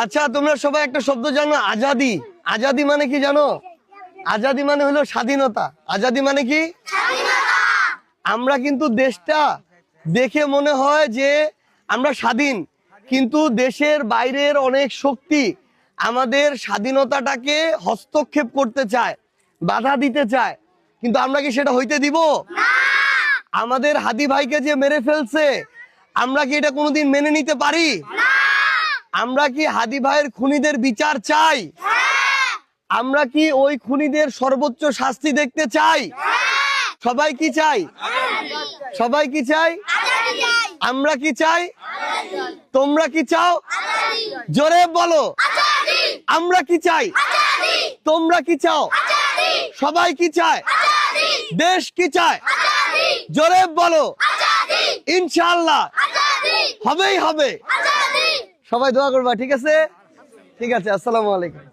আচ্ছা, তোমরা সবাই একটা শব্দ জানো, আজাদি। আজাদি মানে কি জানো? আজাদি মানে হলো স্বাধীনতা। আজাদি মানে কি? আমরা কিন্তু দেশটা দেখে মনে হয় যে আমরা স্বাধীন, কিন্তু দেশের বাইরের অনেক শক্তি আমাদের স্বাধীনতাটাকে হস্তক্ষেপ করতে চায়, বাধা দিতে চায়। কিন্তু আমরা কি সেটা হইতে দিব? আমাদের হাদি ভাইকে যে মেরে ফেলছে, আমরা কি এটা কোনোদিন মেনে নিতে পারি? আমরা কি হাদি ভাইয়ের খুনিদের বিচার চাই? আমরা কি ওই খুনিদের সর্বোচ্চ শাস্তি দেখতে চাই? সবাই কি চাই? সবাই কি চাই? আমরা কি চাই? তোমরা কি চাও? জোরে বলো। আমরা কি চাই? তোমরা কি চাও? সবাই কি চায়? দেশ কি চায়? জোরে বলো। ইনশাআল্লাহ হবেই হবে। সবাই দোয়া করবা, ঠিক আছে? ঠিক আছে, আসসালামু আলাইকুম।